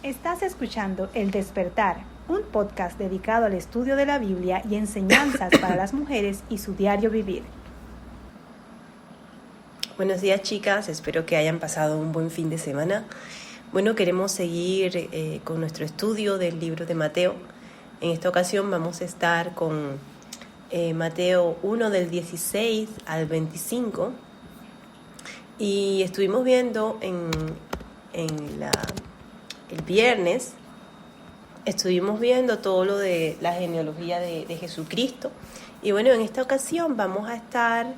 Estás escuchando El Despertar, un podcast dedicado al estudio de la Biblia y enseñanzas para las mujeres y su diario vivir. Buenos días, chicas, espero que hayan pasado un buen fin de semana. Bueno, queremos seguir con nuestro estudio del libro de Mateo. En esta ocasión vamos a estar con Mateo 1 del 16 al 25 y estuvimos viendo el viernes, estuvimos viendo todo lo de la genealogía de Jesucristo y bueno, en esta ocasión vamos a estar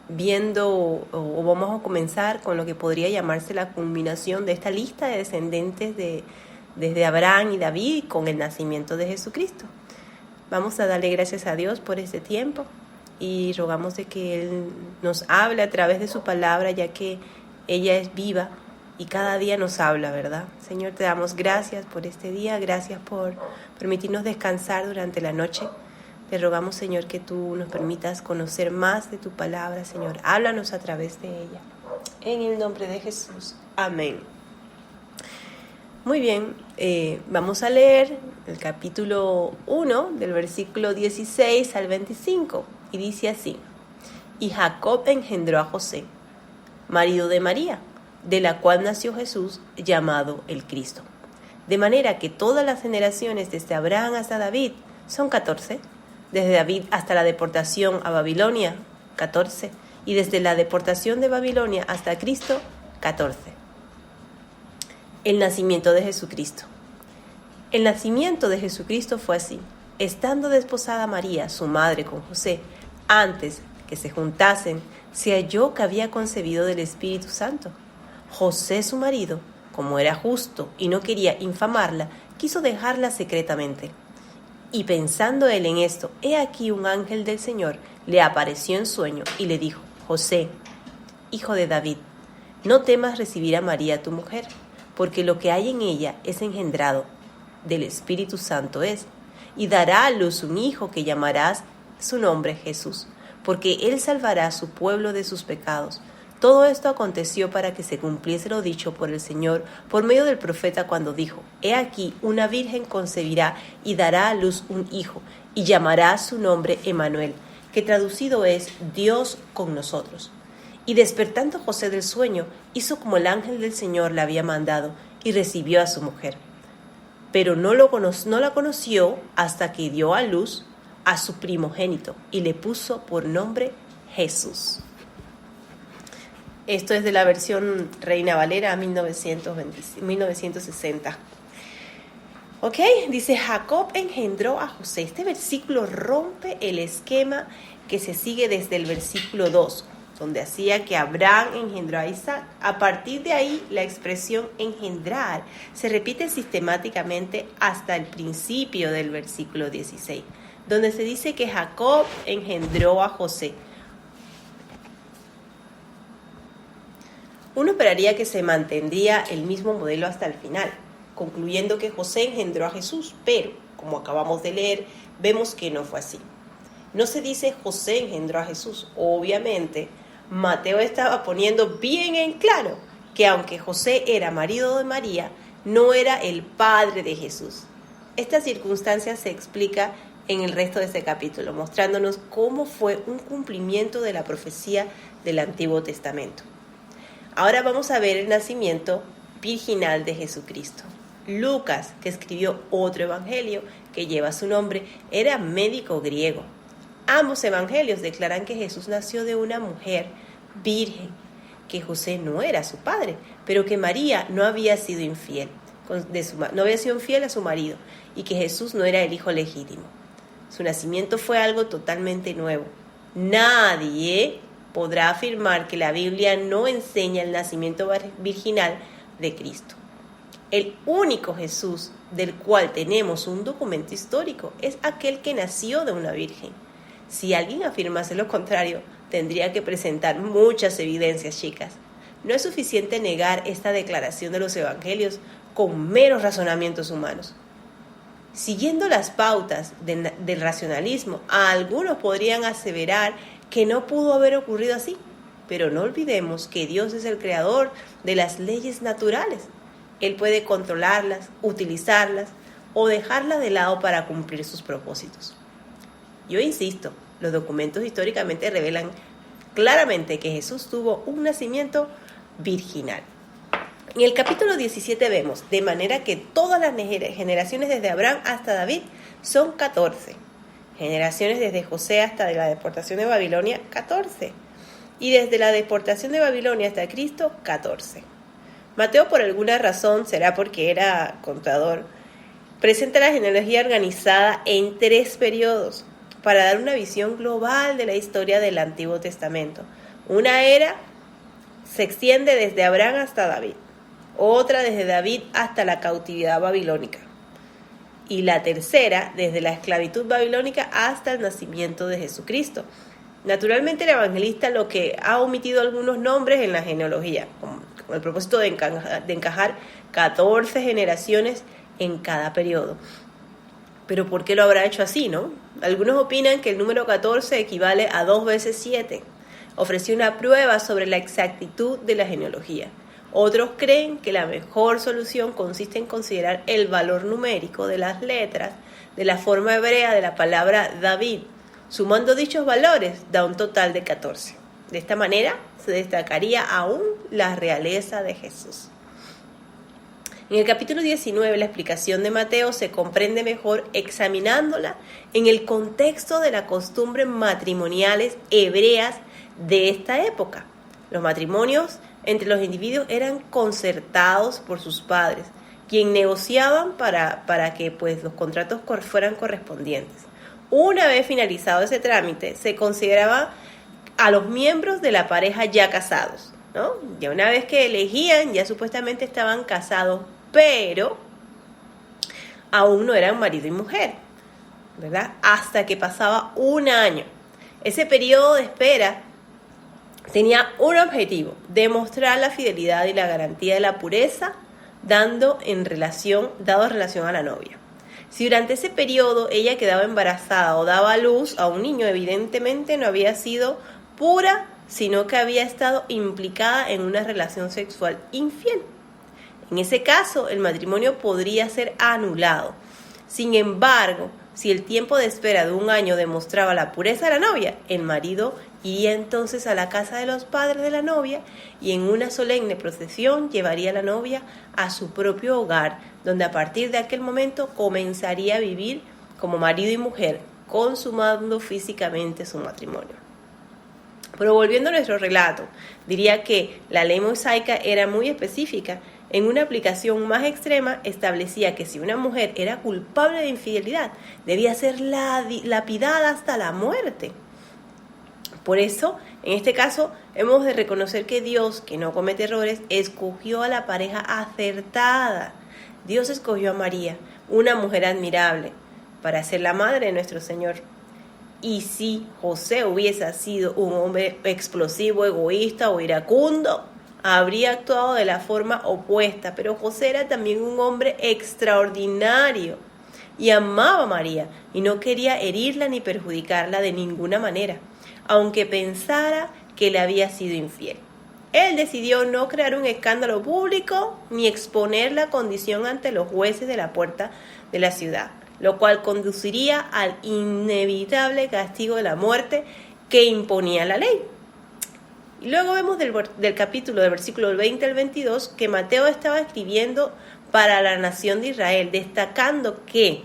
viendo o vamos a comenzar con lo que podría llamarse la culminación de esta lista de descendientes desde Abraham y David con el nacimiento de Jesucristo. Vamos a darle gracias a Dios por este tiempo y rogamos de que Él nos hable a través de su palabra, ya que ella es viva y cada día nos habla, ¿verdad? Señor, te damos gracias por este día, gracias por permitirnos descansar durante la noche. Te rogamos, Señor, que tú nos permitas conocer más de tu palabra, Señor. Háblanos a través de ella. En el nombre de Jesús. Amén. Muy bien, vamos a leer el capítulo 1 del versículo 16 al 25. Y dice así: Y Jacob engendró a José, marido de María, de la cual nació Jesús, llamado el Cristo. De manera que todas las generaciones desde Abraham hasta David son 14, desde David hasta la deportación a Babilonia, 14, y desde la deportación de Babilonia hasta Cristo, 14. El nacimiento de Jesucristo. El nacimiento de Jesucristo fue así. Estando desposada María, su madre, con José, antes que se juntasen, se halló que había concebido del Espíritu Santo. José, su marido, como era justo y no quería infamarla, quiso dejarla secretamente. Y pensando él en esto, he aquí un ángel del Señor le apareció en sueño y le dijo: José, hijo de David, no temas recibir a María tu mujer, porque lo que hay en ella es engendrado del Espíritu Santo es, y dará a luz un hijo que llamarás su nombre Jesús, porque él salvará a su pueblo de sus pecados. Todo esto aconteció para que se cumpliese lo dicho por el Señor por medio del profeta cuando dijo: He aquí una virgen concebirá y dará a luz un hijo, y llamará su nombre Emmanuel, que traducido es Dios con nosotros. Y despertando José del sueño, hizo como el ángel del Señor le había mandado, y recibió a su mujer. Pero no la conoció hasta que dio a luz a su primogénito, y le puso por nombre Jesús. Esto es de la versión Reina Valera 1960. Ok, dice: Jacob engendró a José. Este versículo rompe el esquema que se sigue desde el versículo 2, donde hacía que Abraham engendró a Isaac. A partir de ahí, la expresión engendrar se repite sistemáticamente hasta el principio del versículo 16, donde se dice que Jacob engendró a José. Uno esperaría que se mantendría el mismo modelo hasta el final, concluyendo que José engendró a Jesús, pero, como acabamos de leer, vemos que no fue así. No se dice José engendró a Jesús. Obviamente, Mateo estaba poniendo bien en claro que aunque José era marido de María, no era el padre de Jesús. Esta circunstancia se explica en el resto de este capítulo, mostrándonos cómo fue un cumplimiento de la profecía del Antiguo Testamento. Ahora vamos a ver el nacimiento virginal de Jesucristo. Lucas, que escribió otro evangelio que lleva su nombre, era médico griego. Ambos evangelios declaran que Jesús nació de una mujer virgen, que José no era su padre, pero que María no había sido infiel a su marido y que Jesús no era el hijo legítimo. Su nacimiento fue algo totalmente nuevo. Nadie podrá afirmar que la Biblia no enseña el nacimiento virginal de Cristo. El único Jesús del cual tenemos un documento histórico es aquel que nació de una virgen. Si alguien afirmase lo contrario, tendría que presentar muchas evidencias, chicas. No es suficiente negar esta declaración de los evangelios con meros razonamientos humanos. Siguiendo las pautas del racionalismo, algunos podrían aseverar que no pudo haber ocurrido así. pero no olvidemos que Dios es el creador de las leyes naturales. Él puede controlarlas, utilizarlas o dejarlas de lado para cumplir sus propósitos. Yo insisto, los documentos históricamente revelan claramente que Jesús tuvo un nacimiento virginal. En el capítulo 17 vemos, de manera que todas las generaciones desde Abraham hasta David son 14. Generaciones desde José hasta la deportación de Babilonia, 14. Y desde la deportación de Babilonia hasta Cristo, 14. Mateo, por alguna razón, será porque era contador, presenta la genealogía organizada en 3 periodos para dar una visión global de la historia del Antiguo Testamento. Una era se extiende desde Abraham hasta David, otra desde David hasta la cautividad babilónica, y la tercera desde la esclavitud babilónica hasta el nacimiento de Jesucristo. Naturalmente el evangelista lo que ha omitido algunos nombres en la genealogía, con el propósito de encajar 14 generaciones en cada periodo. Pero ¿por qué lo habrá hecho así, no? Algunos opinan que el número 14 equivale a 2 veces 7. Ofreció una prueba sobre la exactitud de la genealogía. Otros creen que la mejor solución consiste en considerar el valor numérico de las letras de la forma hebrea de la palabra David. Sumando dichos valores da un total de 14. De esta manera se destacaría aún la realeza de Jesús. En el capítulo 19, la explicación de Mateo se comprende mejor examinándola en el contexto de las costumbres matrimoniales hebreas de esta época. Los matrimonios entre los individuos eran concertados por sus padres, quienes negociaban para que los contratos fueran correspondientes. Una vez finalizado ese trámite, se consideraba a los miembros de la pareja ya casados, ¿no? Ya una vez que elegían, ya supuestamente estaban casados, pero aún no eran marido y mujer, ¿verdad? Hasta que pasaba un año. Ese periodo de espera tenía un objetivo: demostrar la fidelidad y la garantía de la pureza dado en relación a la novia. Si durante ese periodo ella quedaba embarazada o daba a luz a un niño, evidentemente no había sido pura, sino que había estado implicada en una relación sexual infiel. En ese caso, el matrimonio podría ser anulado. Sin embargo, si el tiempo de espera de un año demostraba la pureza de la novia, el marido iría entonces a la casa de los padres de la novia y en una solemne procesión llevaría a la novia a su propio hogar, donde a partir de aquel momento comenzaría a vivir como marido y mujer, consumando físicamente su matrimonio. Pero volviendo a nuestro relato, diría que la ley mosaica era muy específica. En una aplicación más extrema establecía que si una mujer era culpable de infidelidad, debía ser lapidada hasta la muerte. Por eso, en este caso, hemos de reconocer que Dios, que no comete errores, escogió a la pareja acertada. Dios escogió a María, una mujer admirable, para ser la madre de nuestro Señor. Y si José hubiese sido un hombre explosivo, egoísta o iracundo, habría actuado de la forma opuesta. Pero José era también un hombre extraordinario y amaba a María y no quería herirla ni perjudicarla de ninguna manera, aunque pensara que le había sido infiel. Él decidió no crear un escándalo público ni exponer la condición ante los jueces de la puerta de la ciudad, lo cual conduciría al inevitable castigo de la muerte que imponía la ley. Y luego vemos del capítulo, del versículo 20 al 22, que Mateo estaba escribiendo para la nación de Israel, destacando que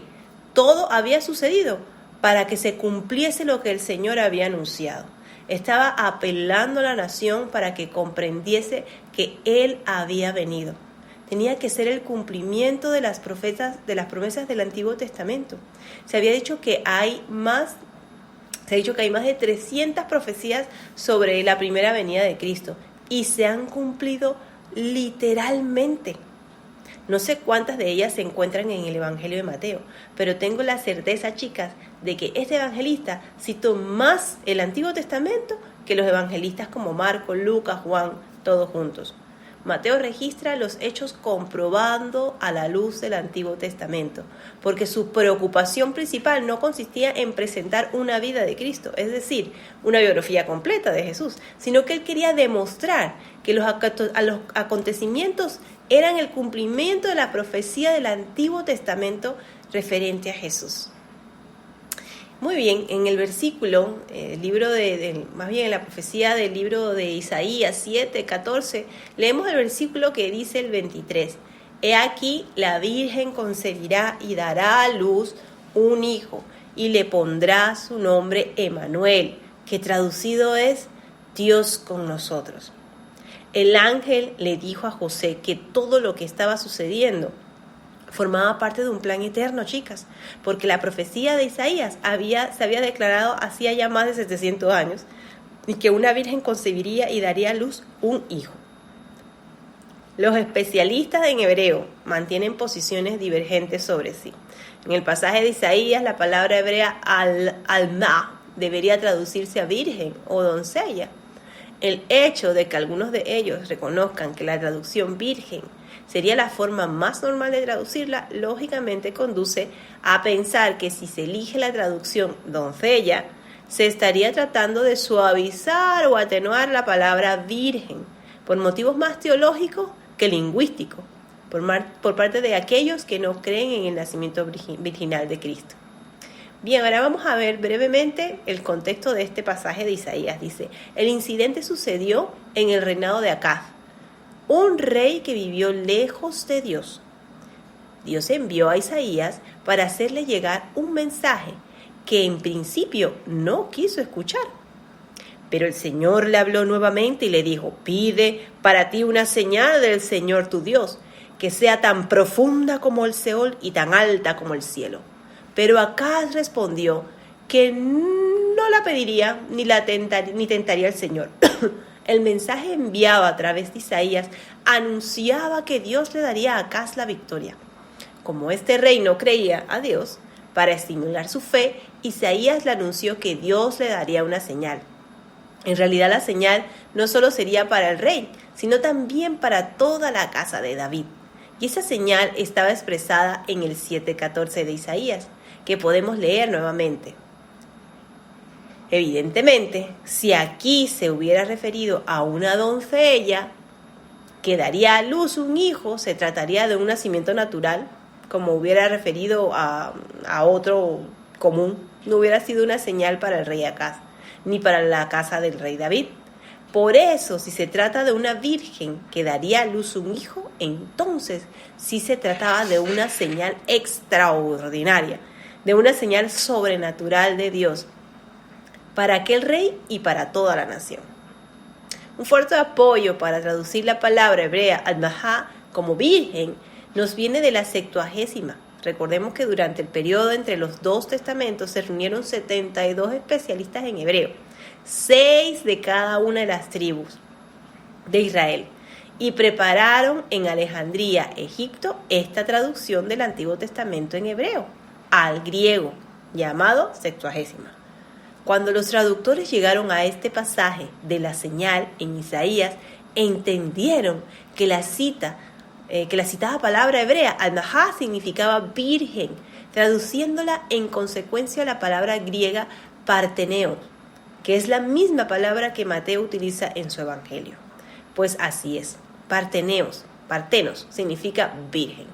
todo había sucedido para que se cumpliese lo que el Señor había anunciado. Estaba apelando a la nación para que comprendiese que Él había venido. Tenía que ser el cumplimiento de las promesas del Antiguo Testamento. Se había dicho que hay más de 300 profecías sobre la primera venida de Cristo y se han cumplido literalmente. No sé cuántas de ellas se encuentran en el Evangelio de Mateo, pero tengo la certeza, chicas, de que este evangelista citó más el Antiguo Testamento que los evangelistas como Marcos, Lucas, Juan, todos juntos. Mateo registra los hechos comprobando a la luz del Antiguo Testamento, porque su preocupación principal no consistía en presentar una vida de Cristo, es decir, una biografía completa de Jesús, sino que él quería demostrar que los acontecimientos eran el cumplimiento de la profecía del Antiguo Testamento referente a Jesús. Muy bien, en el versículo, más bien en la profecía del libro de Isaías 7:14, leemos el versículo que dice el 23. He aquí, la Virgen concebirá y dará a luz un hijo, y le pondrá su nombre Emmanuel, que traducido es Dios con nosotros. El ángel le dijo a José que todo lo que estaba sucediendo formaba parte de un plan eterno, chicas, porque la profecía de Isaías se había declarado hacía ya más de 700 años, y que una virgen concebiría y daría a luz un hijo. Los especialistas en hebreo mantienen posiciones divergentes sobre sí. En el pasaje de Isaías, la palabra hebrea alma debería traducirse a virgen o doncella. El hecho de que algunos de ellos reconozcan que la traducción virgen sería la forma más normal de traducirla, lógicamente conduce a pensar que si se elige la traducción doncella, se estaría tratando de suavizar o atenuar la palabra virgen, por motivos más teológicos que lingüísticos, por parte de aquellos que no creen en el nacimiento virginal de Cristo. Bien, ahora vamos a ver brevemente el contexto de este pasaje de Isaías. Dice, el incidente sucedió en el reinado de Acaz, un rey que vivió lejos de Dios. Dios envió a Isaías para hacerle llegar un mensaje que en principio no quiso escuchar. Pero el Señor le habló nuevamente y le dijo, pide para ti una señal del Señor tu Dios, que sea tan profunda como el Seol y tan alta como el cielo. Pero Acaz respondió que no la pediría ni tentaría al Señor. El mensaje enviado a través de Isaías anunciaba que Dios le daría a Acaz la victoria. Como este rey no creía a Dios, para estimular su fe, Isaías le anunció que Dios le daría una señal. En realidad la señal no solo sería para el rey, sino también para toda la casa de David. Y esa señal estaba expresada en el 7:14 de Isaías, que podemos leer nuevamente. Evidentemente, si aquí se hubiera referido a una doncella que daría a luz un hijo, se trataría de un nacimiento natural, como hubiera referido a otro común. No hubiera sido una señal para el rey Acaz, ni para la casa del rey David. Por eso, si se trata de una virgen que daría a luz un hijo, entonces sí se trataba de una señal extraordinaria, de una señal sobrenatural de Dios, para aquel rey y para toda la nación. Un fuerte apoyo para traducir la palabra hebrea al-Mahá como virgen nos viene de la Septuagésima. Recordemos que durante el periodo entre los dos testamentos se reunieron 72 especialistas en hebreo, 6 de cada una de las tribus de Israel, y prepararon en Alejandría, Egipto, esta traducción del Antiguo Testamento en hebreo al griego, llamado Septuagésima. Cuando los traductores llegaron a este pasaje de la señal en Isaías, entendieron que la citada palabra hebrea, al-Mahá, significaba virgen, traduciéndola en consecuencia a la palabra griega parteneo, que es la misma palabra que Mateo utiliza en su evangelio. Pues así es, partenos significa virgen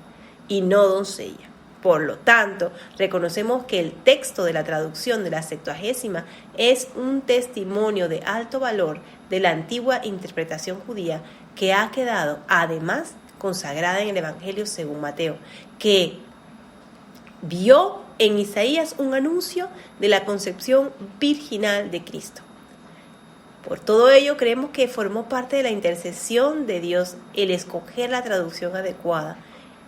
y no doncella. Por lo tanto, reconocemos que el texto de la traducción de la Septuagésima es un testimonio de alto valor de la antigua interpretación judía que ha quedado, además, consagrada en el Evangelio según Mateo, que vio en Isaías un anuncio de la concepción virginal de Cristo. Por todo ello, creemos que formó parte de la intercesión de Dios el escoger la traducción adecuada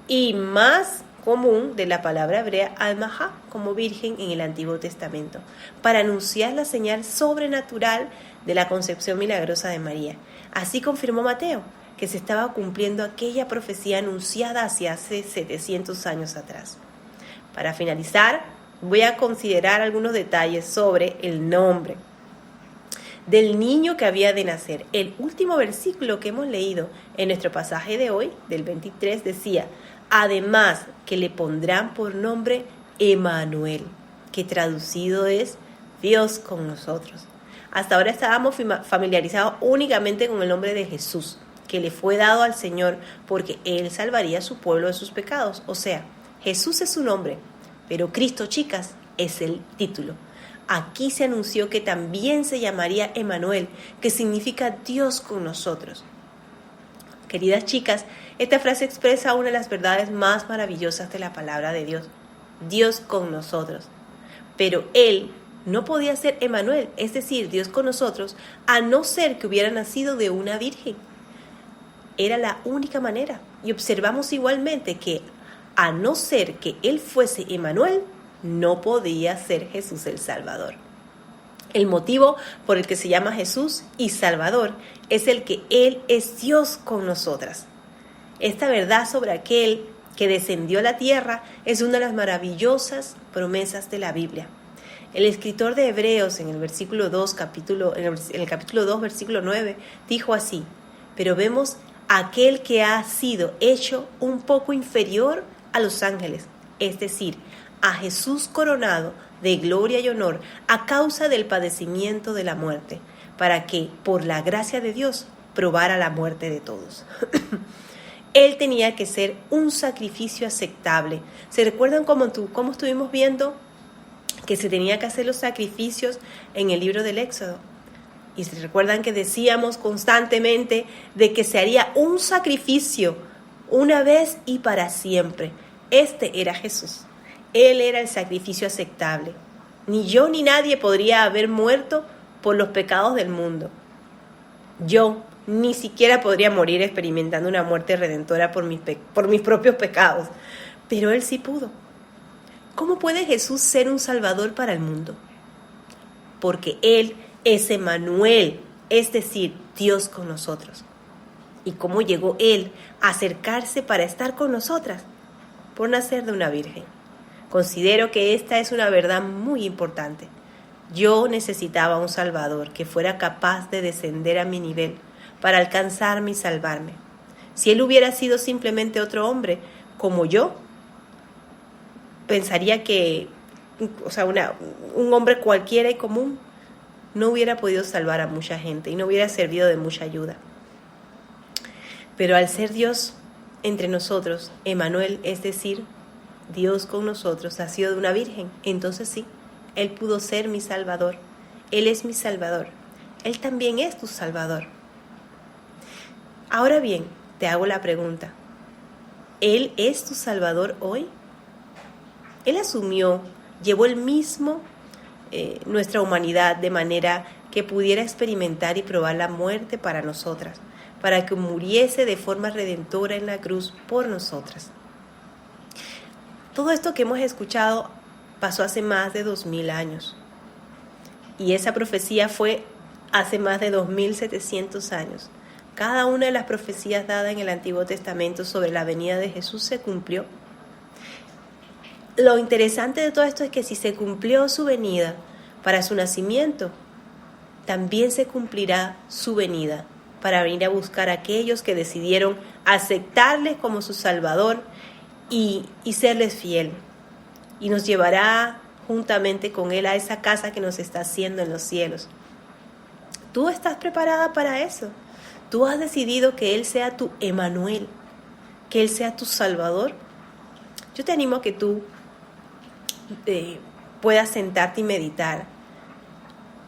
y más común de la palabra hebrea al-Mahá como virgen en el Antiguo Testamento, para anunciar la señal sobrenatural de la concepción milagrosa de María. Así confirmó Mateo que se estaba cumpliendo aquella profecía anunciada hacia hace 700 años atrás. Para finalizar, voy a considerar algunos detalles sobre el nombre. del niño que había de nacer. El último versículo que hemos leído en nuestro pasaje de hoy, del 23, decía: además que le pondrán por nombre Emmanuel, que traducido es Dios con nosotros. Hasta ahora estábamos familiarizados únicamente con el nombre de Jesús, que le fue dado al Señor porque Él salvaría a su pueblo de sus pecados. O sea, Jesús es su nombre, pero Cristo, chicas, es el título. Aquí se anunció que también se llamaría Emmanuel, que significa Dios con nosotros. Queridas chicas, esta frase expresa una de las verdades más maravillosas de la palabra de Dios. Dios con nosotros. Pero Él no podía ser Emmanuel, es decir, Dios con nosotros, a no ser que hubiera nacido de una virgen. Era la única manera. Y observamos igualmente que, a no ser que Él fuese Emmanuel, no podía ser Jesús el Salvador. El motivo por el que se llama Jesús y Salvador es el que Él es Dios con nosotras. Esta verdad sobre aquel que descendió a la tierra es una de las maravillosas promesas de la Biblia. El escritor de Hebreos en el capítulo 2, versículo 9, dijo así: pero vemos a aquel que ha sido hecho un poco inferior a los ángeles, es decir, a Jesús coronado de gloria y honor a causa del padecimiento de la muerte, para que, por la gracia de Dios, probara la muerte de todos. Él tenía que ser un sacrificio aceptable. ¿Se recuerdan cómo estuvimos viendo que se tenía que hacer los sacrificios en el libro del Éxodo? Y se recuerdan que decíamos constantemente de que se haría un sacrificio una vez y para siempre. Este era Jesús. Él era el sacrificio aceptable. Ni yo ni nadie podría haber muerto por los pecados del mundo. Yo ni siquiera podría morir experimentando una muerte redentora por mis propios pecados. Pero Él sí pudo. ¿Cómo puede Jesús ser un salvador para el mundo? Porque Él es Emmanuel, es decir, Dios con nosotros. ¿Y cómo llegó Él a acercarse para estar con nosotras? Por nacer de una virgen. Considero que esta es una verdad muy importante. Yo necesitaba un Salvador que fuera capaz de descender a mi nivel para alcanzarme y salvarme. Si Él hubiera sido simplemente otro hombre como yo, pensaría que, un hombre cualquiera y común no hubiera podido salvar a mucha gente y no hubiera servido de mucha ayuda. Pero al ser Dios entre nosotros, Emmanuel, es decir, Dios con nosotros, nacido de una virgen, entonces sí, Él pudo ser mi Salvador. Él es mi Salvador. Él también es tu Salvador. Ahora bien, te hago la pregunta: ¿Él es tu Salvador hoy? Él asumió, llevó él mismo nuestra humanidad de manera que pudiera experimentar y probar la muerte para nosotras, para que muriese de forma redentora en la cruz por nosotras. Todo esto que hemos escuchado pasó hace más de 2000 años. Y esa profecía fue hace más de 2700 años. Cada una de las profecías dadas en el Antiguo Testamento sobre la venida de Jesús se cumplió. Lo interesante de todo esto es que si se cumplió su venida para su nacimiento, también se cumplirá su venida para venir a buscar a aquellos que decidieron aceptarle como su Salvador y serles fiel. Y nos llevará juntamente con Él a esa casa que nos está haciendo en los cielos. ¿Tú estás preparada para eso? ¿Tú has decidido que Él sea tu Emmanuel, que Él sea tu Salvador? Yo te animo a que tú puedas sentarte y meditar.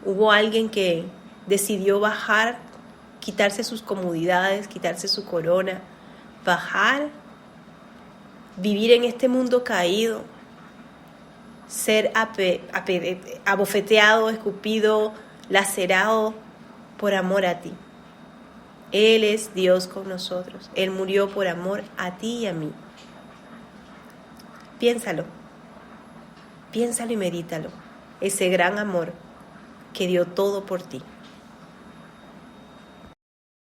Hubo alguien que decidió bajar, quitarse sus comodidades, quitarse su corona, bajar, vivir en este mundo caído, ser abofeteado, escupido, lacerado por amor a ti. Él es Dios con nosotros. Él murió por amor a ti y a mí. Piénsalo y medítalo. Ese gran amor que dio todo por ti.